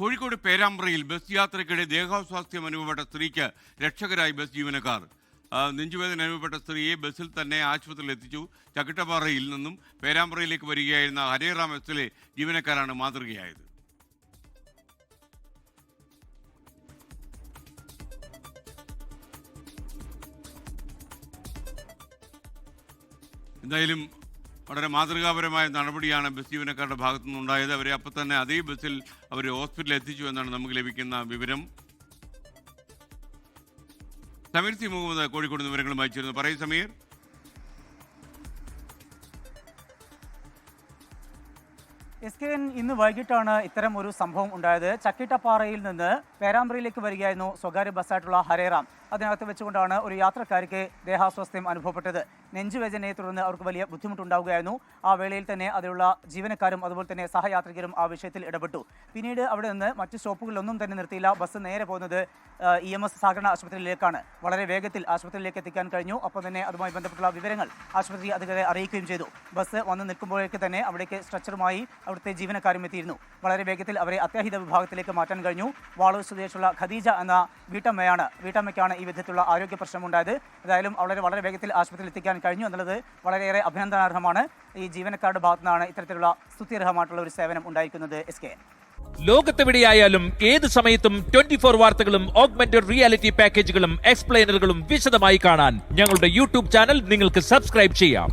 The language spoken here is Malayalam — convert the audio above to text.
കോഴിക്കോട് പേരാമ്പ്രയിൽ ബസ് യാത്രയ്ക്കിടെ ദേഹാസ്വാസ്ഥ്യം അനുഭവപ്പെട്ട സ്ത്രീക്ക് രക്ഷകരായി ബസ് ജീവനക്കാർ. നെഞ്ചുവേദന അനുഭവപ്പെട്ട സ്ത്രീയെ ബസ്സിൽ തന്നെ ആശുപത്രിയിൽ എത്തിച്ചു. ചക്കിട്ടപ്പാറയിൽ നിന്നും പേരാമ്പ്രയിലേക്ക് വരികയായിരുന്ന ഹരേറാം ബസ്സിലെ ജീവനക്കാരാണ് മാതൃകയായത്. എന്തായാലും വളരെ മാതൃകാപരമായ നടപടിയാണ് ബസ് ജീവനക്കാരുടെ ഭാഗത്തു നിന്നുണ്ടായത്. അവരെ അപ്പം തന്നെ അതേ ബസ്സിൽ അവർ ഹോസ്പിറ്റലിൽ എത്തിച്ചു എന്നാണ് നമുക്ക് ലഭിക്കുന്ന വിവരം. സമീർ സി മുഹമ്മദ് കോഴിക്കോട് വിവരങ്ങളും അയച്ചിരുന്നു. പറയൂ സമീർ. SKN ഇന്ന് വൈകിട്ടാണ് ഇത്തരം ഒരു സംഭവം ഉണ്ടായത്. ചക്കിട്ടപ്പാറയിൽ നിന്ന് പേരാമ്പ്രയിലേക്ക് വരികയായിരുന്നു സ്വകാര്യ ബസ്സായിട്ടുള്ള ഹരേറാം. അതിനകത്ത് വെച്ചുകൊണ്ടാണ് ഒരു യാത്രക്കാർക്ക് ദേഹാസ്വാസ്ഥ്യം അനുഭവപ്പെട്ടത്. നെഞ്ചുവേദനയെ തുടർന്ന് അവർക്ക് വലിയ ബുദ്ധിമുട്ടുണ്ടാവുകയായിരുന്നു. ആ വേളയിൽ തന്നെ അതിലുള്ള ജീവനക്കാരും അതുപോലെ തന്നെ സഹയാത്രികരും ആ വിഷയത്തിൽ ഇടപെട്ടു. പിന്നീട് അവിടെ നിന്ന് മറ്റ് സ്റ്റോപ്പുകളിലൊന്നും തന്നെ നിർത്തിയില്ല. ബസ് നേരെ പോകുന്നത് EMS സഹകരണ ആശുപത്രിയിലേക്കാണ്. വളരെ വേഗത്തിൽ ആശുപത്രിയിലേക്ക് എത്തിക്കാൻ കഴിഞ്ഞു. ഒപ്പം തന്നെ അതുമായി ബന്ധപ്പെട്ടുള്ള വിവരങ്ങൾ ആശുപത്രി അധികൃതരെ അറിയിക്കുകയും ചെയ്തു. ബസ് വന്ന് നിൽക്കുമ്പോഴേക്ക് തന്നെ അവിടേക്ക് സ്ട്രെച്ചറുമായി അവിടുത്തെ ജീവനക്കാരും എത്തിയിരുന്നു. വളരെ വേഗത്തിൽ അവരെ അത്യാഹിത വിഭാഗത്തിലേക്ക് മാറ്റാൻ കഴിഞ്ഞു. വാളൂർ സ്വദേശിയുള്ള ഖദീജ എന്ന വീട്ടമ്മയ്ക്കാണ് ഈ വിധത്തിലുള്ള ആരോഗ്യ പ്രശ്നമുണ്ടായത്. ഏതായാലും വളരെ വേഗത്തിൽ ആശുപത്രിയിൽ എത്തിക്കാൻ കഴിഞ്ഞു എന്നുള്ളത് വളരെയേറെ അഭിനന്ദനാർഹമാണ്. ഈ ജീവനക്കാരുടെ ഭാഗത്തു നിന്നാണ് ഇത്തരത്തിലുള്ള സ്തുത്യർഹമായിട്ടുള്ള ഒരു സേവനം ഉണ്ടായിരിക്കുന്നത്. SKN ലോകത്തെവിടെയായാലും ഏത് സമയത്തും 24 വാർത്തകളും ഓഗ്മെന്റഡ് റിയാലിറ്റി പാക്കേജുകളും എക്സ്പ്ലെയിനറുകളും വിശദമായി കാണാൻ ഞങ്ങളുടെ യൂട്യൂബ് ചാനൽ നിങ്ങൾക്ക് സബ്സ്ക്രൈബ് ചെയ്യാം.